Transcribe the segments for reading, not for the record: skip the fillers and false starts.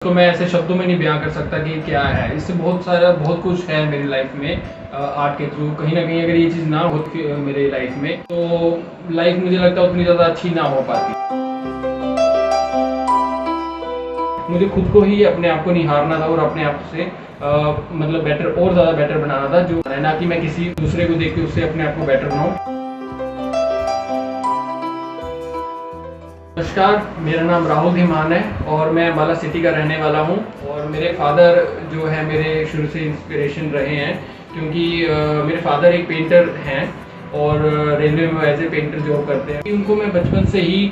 तो मैं ऐसे शब्दों में नहीं बयां कर सकता कि क्या है। इससे बहुत कुछ है मेरी लाइफ में आर्ट के थ्रू। कहीं ना कहीं अगर ये चीज़ ना होती मेरे लाइफ में तो लाइफ मुझे लगता है उतनी ज़्यादा अच्छी ना हो पाती। मुझे खुद को ही अपने आप को निहारना था और अपने आप से मतलब बेटर और ज़्यादा बेटर बनाना था, जो है ना कि मैं किसी दूसरे को देख के उससे अपने आप को बेटर बनाऊँ। नमस्कार, मेरा नाम राहुल धीमान है और मैं अम्बाला सिटी का रहने वाला हूँ। और मेरे फादर जो है मेरे शुरू से इंस्पिरेशन रहे हैं, क्योंकि मेरे फादर एक पेंटर हैं और रेलवे में एज ए पेंटर जॉब करते हैं। उनको मैं बचपन से ही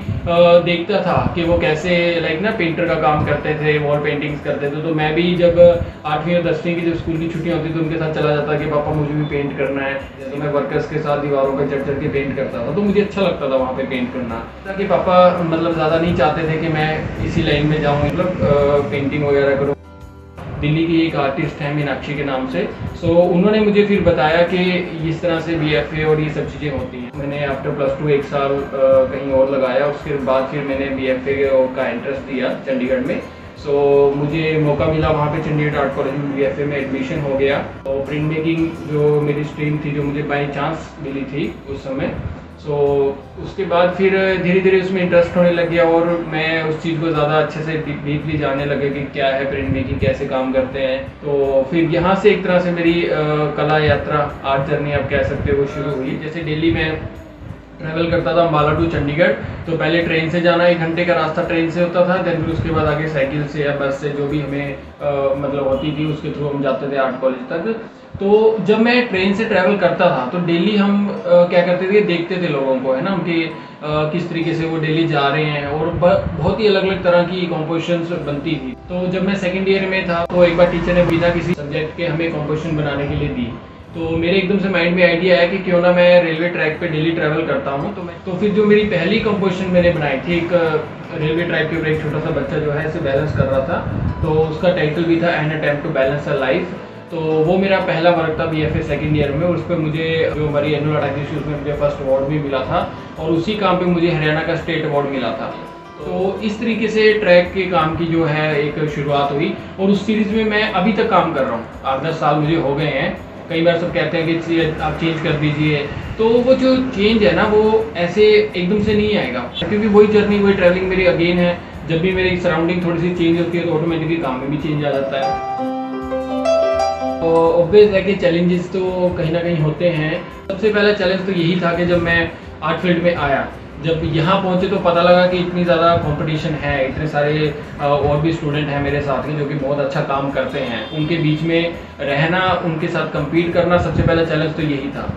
देखता था कि वो कैसे ना पेंटर का काम करते थे, वॉल पेंटिंग्स करते थे। तो मैं भी जब 8वीं और 10वीं की जब स्कूल की छुट्टियां होती तो उनके साथ चला जाता कि पापा मुझे भी पेंट करना है। तो मैं वर्कर्स के साथ दीवारों पर चढ़ के पेंट करता था, तो मुझे अच्छा लगता था वहाँ पे पेंट करना। ताकि पापा मतलब ज़्यादा नहीं चाहते थे कि मैं इसी लाइन में जाऊँ, मतलब पेंटिंग वगैरह करूँ। दिल्ली की एक आर्टिस्ट है मीनाक्षी के नाम से, सो उन्होंने मुझे फिर बताया कि इस तरह से BFA और ये सब चीज़ें होती हैं। मैंने आफ्टर +2 एक साल कहीं और लगाया, उसके बाद फिर मैंने BFA का एंट्रेंस दिया चंडीगढ़ में। सो मुझे मौका मिला वहाँ पे चंडीगढ़ आर्ट कॉलेज में BFA में एडमिशन हो गया। तो प्रिंट मेकिंग जो मेरी स्ट्रीम थी, जो मुझे बाई चांस मिली थी उस समय, सो उसके बाद फिर धीरे धीरे उसमें इंटरेस्ट होने लग गया और मैं उस चीज़ को ज़्यादा अच्छे से डीपली जानने लगे कि क्या है प्रिंट मेकिंग, कैसे काम करते हैं। तो फिर यहाँ से एक तरह से मेरी कला यात्रा, आर्ट जर्नी आप कह सकते हो, वो शुरू हुई। जैसे दिल्ली में ट्रैवल करता था अम्बाला टू चंडीगढ़, तो पहले ट्रेन से जाना, 1 घंटे का रास्ता ट्रेन से होता था। देन फिर उसके बाद आगे साइकिल से या बस से, जो भी हमें मतलब होती थी, उसके थ्रू हम जाते थे आर्ट कॉलेज तक। तो जब मैं ट्रेन से ट्रैवल करता था तो डेली हम क्या करते थे, देखते थे लोगों को, है ना, उनके किस तरीके से वो डेली जा रहे हैं और बहुत ही अलग अलग तरह की कॉम्पोजिशंस बनती थी। तो जब मैं सेकेंड ईयर में था तो एक बार टीचर ने बिना किसी सब्जेक्ट के हमें कॉम्पोजिशन बनाने के लिए दी। तो मेरे एकदम से माइंड में आइडिया है कि क्यों ना मैं रेलवे ट्रैक पे डेली ट्रैवल करता हूँ। तो फिर जो मेरी पहली कंपोजिशन मैंने बनाई थी, एक रेलवे ट्रैक के ऊपर एक छोटा सा बच्चा जो है इसे बैलेंस कर रहा था, तो उसका टाइटल भी था an attempt to balance a life. तो वो मेरा पहला वर्क था BFA सेकेंड ईयर में। उस पर मुझे जो हमारी एनुअल आर्ट एग्जीबिशन, उसमें मुझे फर्स्ट अवार्ड भी मिला था और उसी काम पे मुझे हरियाणा का स्टेट अवार्ड मिला था। तो इस तरीके से ट्रैक के काम की जो है एक शुरुआत हुई और उस सीरीज़ में मैं अभी तक काम कर रहा हूँ। 8-10 साल मुझे हो गए हैं। कई बार सब कहते हैं कि आप चेंज कर दीजिए, तो वो जो चेंज है ना, वो ऐसे एकदम से नहीं आएगा, क्योंकि वही जर्नी, वही ट्रैवलिंग मेरी अगेन है। जब भी मेरी सराउंडिंग थोड़ी सी चेंज होती है तो ऑटोमेटिकली काम में भी चेंज आ जाता है। तो ऑब्वियस है कि चैलेंजेस तो कहीं ना कहीं होते हैं। सबसे पहला चैलेंज तो यही था कि जब मैं आर्ट फील्ड में आया, जब यहाँ पहुँचे तो पता लगा कि इतनी ज़्यादा कंपटीशन है, इतने सारे और भी स्टूडेंट हैं मेरे साथ में जो कि बहुत अच्छा काम करते हैं। उनके बीच में रहना, उनके साथ compete करना, सबसे पहला चैलेंज तो यही था।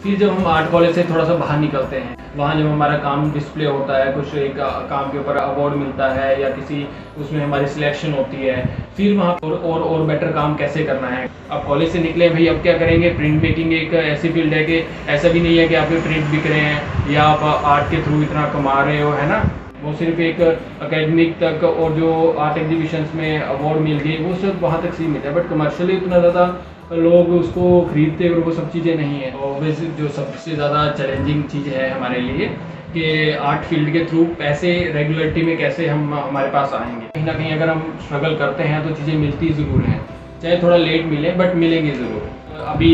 फिर जब हम आर्ट कॉलेज से थोड़ा सा बाहर निकलते हैं, वहाँ जब हमारा काम डिस्प्ले होता है, कुछ एक काम के ऊपर अवार्ड मिलता है या किसी उसमें हमारी सिलेक्शन होती है, फिर वहाँ और बेटर काम कैसे करना है। अब कॉलेज से निकले भाई, अब क्या करेंगे। प्रिंट मेकिंग एक ऐसी फील्ड है कि ऐसा भी नहीं है कि आप प्रिंट बिक रहे हैं या आप आर्ट के थ्रू इतना कमा रहे हो, है ना। वो सिर्फ एक एकेडमिक तक और जो आर्ट एग्जीबिशंस में अवार्ड मिल गए वो सब वहाँ तक सीमित है। बट कमर्शियली उतना ज़्यादा लोग उसको खरीदते और वो सब चीज़ें नहीं है। और वैसे जो सबसे ज़्यादा चैलेंजिंग चीज़ है हमारे लिए कि आर्ट फील्ड के थ्रू पैसे रेगुलरिटी में कैसे हम हमारे पास आएंगे। कहीं ना कहीं अगर हम स्ट्रगल करते हैं तो चीज़ें मिलती ज़रूर हैं, चाहे थोड़ा लेट मिले बट मिलेंगी ज़रूर। अभी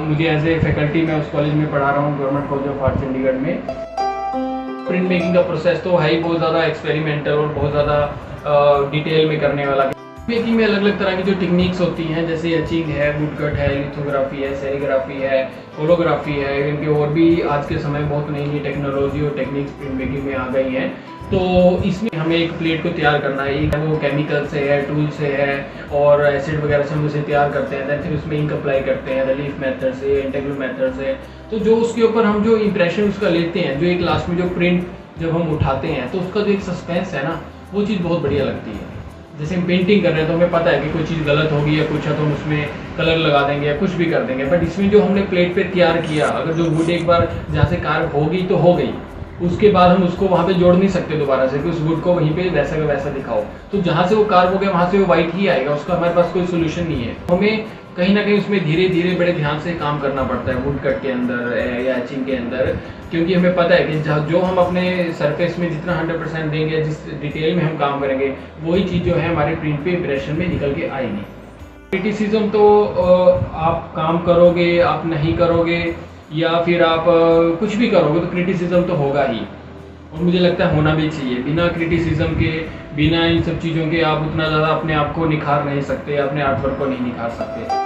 मुझे एज ए फैकल्टी मैं उस कॉलेज में पढ़ा रहा हूँ, government college of art Chandigarh में। प्रिंट मेकिंग का प्रोसेस तो है ही बहुत ज़्यादा एक्सपेरिमेंटल और बहुत ज़्यादा डिटेल में करने वाला। मेकिंग में अलग अलग तरह की जो टेक्निक्स होती हैं, जैसे एचिंग है, वुडकट है, लिथोग्राफी है, सेरीग्राफी है, होलोग्राफी है, इनके और भी आज के समय बहुत नई नई टेक्नोलॉजी और टेक्निक्स प्रिंट मेकिंग में आ गई हैं। तो इसमें हमें एक प्लेट को तैयार करना है, एक वो केमिकल से है, टूल से है और एसिड वगैरह से हम उसे तैयार करते हैं। फिर उसमें इंक अप्लाई करते हैं रिलीफ मेथड से, इंटेग्रल मेथड से। तो जो उसके ऊपर हम जो इंप्रेशन उसका लेते हैं, जो एक लास्ट में जो प्रिंट जब हम उठाते हैं तो उसका जो एक सस्पेंस है ना, वो चीज़ बहुत बढ़िया लगती है। जैसे हम पेंटिंग कर रहे हैं तो हमें पता है कि कोई चीज़ गलत होगी या कुछ है तो हम उसमें कलर लगा देंगे या कुछ भी कर देंगे। बट इसमें जो हमने प्लेट पे तैयार किया, अगर जो वुड एक बार जहाँ से कार्व होगी तो हो गई, उसके बाद हम उसको वहाँ पे जोड़ नहीं सकते दोबारा से कि उस वुड को वहीं पे वैसा का वैसा दिखाओ। तो जहाँ से वो कार्व हो गया वहाँ से वो वाइट ही आएगा, उसका हमारे पास कोई सोल्यूशन नहीं है। हमें कहीं ना कहीं उसमें धीरे धीरे बड़े ध्यान से काम करना पड़ता है वुड कट के अंदर या एचिंग के अंदर, क्योंकि हमें पता है कि जो हम अपने सरफेस में जितना 100% देंगे, जिस डिटेल में हम काम करेंगे, वही चीज़ जो है हमारे प्रिंट पे इम्प्रेशन में निकल के आएगी। क्रिटिसिज्म तो आप काम करोगे, आप नहीं करोगे, या फिर आप कुछ भी करोगे तो क्रिटिसिज्म तो होगा ही, और मुझे लगता है होना भी चाहिए। बिना क्रिटिसिज्म के, बिना इन सब चीज़ों के आप उतना ज़्यादा अपने आप को निखार नहीं सकते, अपने आर्टवर्क को नहीं निखार सकते।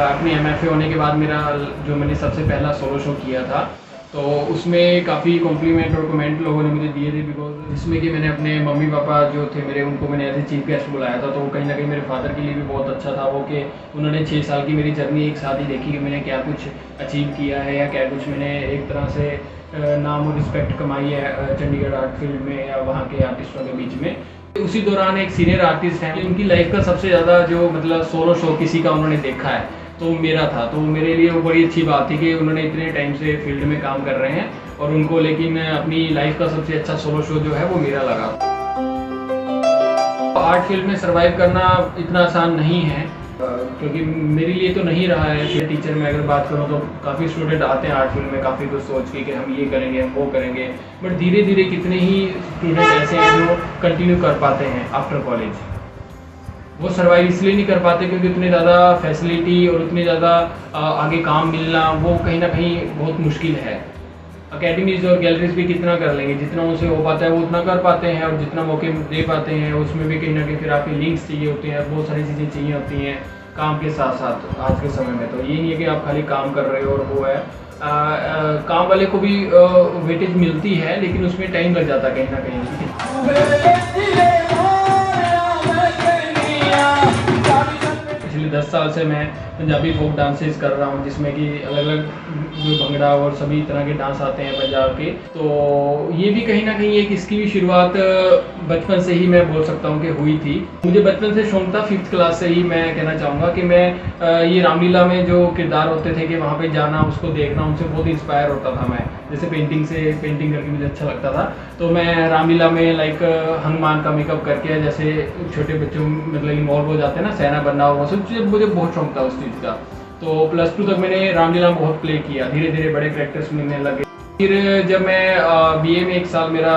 अपने MFA होने के बाद मेरा जो मैंने सबसे पहला सोलो शो किया था, तो उसमें काफ़ी कॉम्प्लीमेंट और कमेंट लोगों ने मुझे दिए थे, बिकॉज जिसमें कि मैंने अपने मम्मी पापा जो थे मेरे, उनको मैंने एज ए चीफ गेस्ट बुलाया था। तो कहीं ना कहीं मेरे फादर के लिए भी बहुत अच्छा था वो, कि उन्होंने 6 साल की मेरी जर्नी एक साथ ही देखी कि मैंने क्या कुछ अचीव किया है, या क्या कुछ मैंने एक तरह से नाम और रिस्पेक्ट कमाई है चंडीगढ़ आर्ट फील्ड में या वहाँ के आर्टिस्टों के बीच में। उसी दौरान एक सीनियर आर्टिस्ट हैं, उनकी लाइफ का सबसे ज़्यादा जो मतलब सोलो शो किसी का उन्होंने देखा है तो मेरा था। तो मेरे लिए वो बड़ी अच्छी बात थी कि उन्होंने इतने टाइम से फील्ड में काम कर रहे हैं और उनको लेकिन अपनी लाइफ का सबसे अच्छा सोलो शो जो है वो मेरा लगा। आर्ट फील्ड में सर्वाइव करना इतना आसान नहीं है, क्योंकि मेरे लिए तो नहीं रहा है। टीचर में अगर बात करूँ तो काफ़ी स्टूडेंट आते हैं आर्ट फील्ड में काफ़ी कुछ सोच के कि हम ये करेंगे, हम वो करेंगे, बट धीरे धीरे कितने ही स्टूडेंट ऐसे हैं जो कंटिन्यू कर पाते हैं आफ्टर कॉलेज। वो सर्वाइव इसलिए नहीं कर पाते क्योंकि उतनी ज़्यादा फैसिलिटी और उतनी ज़्यादा आगे काम मिलना वो कहीं ना कहीं बहुत मुश्किल है। अकेडमीज और गैलरीज भी कितना कर लेंगे, जितना उनसे हो पाता है वो उतना कर पाते हैं, और जितना मौके दे पाते हैं उसमें भी कहीं ना कहीं फिर आपके लिंक्स चाहिए होते हैं, बहुत सारी चीज़ें चाहिए होती हैं काम के साथ साथ। आज के समय में तो ये नहीं है कि आप खाली काम कर रहे हो और वो है काम वाले को भी वेटेज मिलती है, लेकिन उसमें टाइम लग जाता है कहीं ना कहीं। पिछले 10 साल से मैं पंजाबी फोक डांसेस कर रहा हूँ, जिसमें कि अलग अलग जो भंगड़ा और सभी तरह के डांस आते हैं पंजाब के। तो ये भी कहीं ना कहीं एक इसकी भी शुरुआत बचपन से ही मैं बोल सकता हूँ कि हुई थी। मुझे बचपन से शौक था, 5th क्लास से ही मैं कहना चाहूँगा कि मैं ये रामलीला में जो किरदार होते थे कि वहाँ पे जाना, उसको देखना, उनसे बहुत इंस्पायर होता था मैं। जैसे पेंटिंग करके मुझे अच्छा लगता था, तो मैं रामलीला में लाइक हनुमान का मेकअप करके, जैसे छोटे बच्चों मतलब इन्वॉल्व हो जाते हैं ना, सेना बनना, और वो सब चीज़ मुझे बहुत शौक था उस चीज़ का। तो +2 तक मैंने रामलीला में बहुत प्ले किया, धीरे धीरे बड़े कैरेक्टर्स मिलने लगे। फिर जब मैं BA में 1 साल मेरा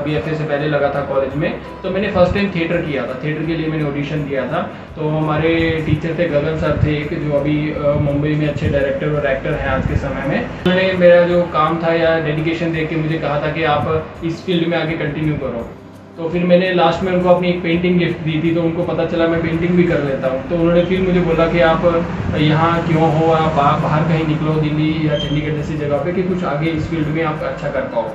BFA से पहले लगा था कॉलेज में, तो मैंने फर्स्ट टाइम थिएटर किया था। थिएटर के लिए मैंने ऑडिशन दिया था। तो हमारे टीचर थे, गगन सर थे एक, जो अभी मुंबई में अच्छे डायरेक्टर और एक्टर हैं आज के समय में। उन्होंने मेरा जो काम था या डेडिकेशन देख के मुझे कहा था कि आप इस फील्ड में आगे कंटिन्यू करो। तो फिर मैंने लास्ट में उनको अपनी एक पेंटिंग गिफ्ट दी थी, तो उनको पता चला मैं पेंटिंग भी कर लेता हूँ। तो उन्होंने फिर मुझे बोला कि आप यहाँ क्यों हो, आप बाहर कहीं निकलो, दिल्ली या चंडीगढ़ जैसी जगह पे, कि कुछ आगे इस फील्ड में आप अच्छा कर पाओ।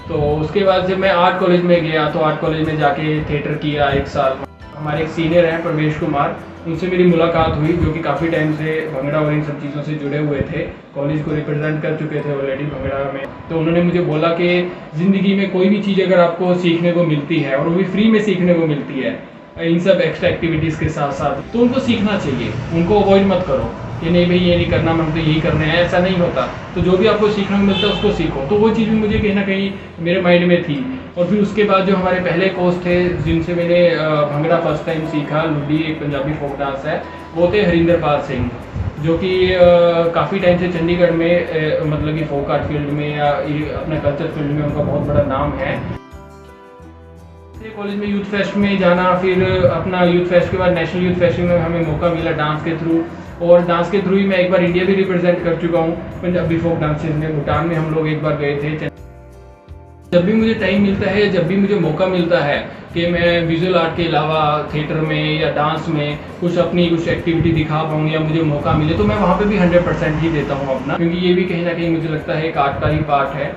तो उसके बाद जब मैं आर्ट कॉलेज में गया, तो आर्ट कॉलेज में जाके थिएटर किया 1 साल। हमारे एक सीनियर हैं प्रवेश कुमार, उनसे मेरी मुलाकात हुई, जो कि काफ़ी टाइम से भंगड़ा और इन सब चीज़ों से जुड़े हुए थे, कॉलेज को रिप्रेजेंट कर चुके थे ऑलरेडी भंगड़ा में। तो उन्होंने मुझे बोला कि ज़िंदगी में कोई भी चीज़ अगर आपको सीखने को मिलती है, और वो भी फ्री में सीखने को मिलती है इन सब एक्स्ट्रा एक्टिविटीज़ के साथ साथ, तो उनको सीखना चाहिए, उनको अवॉइड मत करो कि नहीं भाई ये नहीं करना, मैं तो यही करना है, ऐसा नहीं होता। तो जो भी आपको सीखने को मिलता है उसको सीखो। तो वो चीज़ भी मुझे कहीं ना कहीं मेरे माइंड में थी। और फिर उसके बाद जो हमारे पहले कोच थे जिनसे मैंने भंगड़ा फर्स्ट टाइम सीखा, लुड्डी एक पंजाबी फोक डांस है, वो थे हरिंदर पाल सिंह, जो कि काफ़ी टाइम से चंडीगढ़ में मतलब कि फोक आर्ट फील्ड में या अपने कल्चर फील्ड में उनका बहुत बड़ा नाम है। कॉलेज में यूथ फेस्ट में जाना, फिर अपना यूथ फेस्ट के बाद नेशनल यूथ फेस्टिवल में हमें मौका मिला डांस के थ्रू, और डांस के थ्रू ही मैं एक बार इंडिया भी रिप्रेजेंट कर चुका हूँ पंजाबी फोक डांसेस में। भूटान में हम लोग एक बार गए थे। जब भी मुझे टाइम मिलता है, जब भी मुझे मौका मिलता है कि मैं विजुअल आर्ट के अलावा थिएटर में या डांस में कुछ अपनी कुछ एक्टिविटी दिखा पाऊँ या मुझे मौका मिले, तो मैं वहाँ पे भी 100% ही देता हूँ अपना, क्योंकि ये भी कहीं ना कहीं मुझे लगता है एक आर्ट का ही पार्ट है।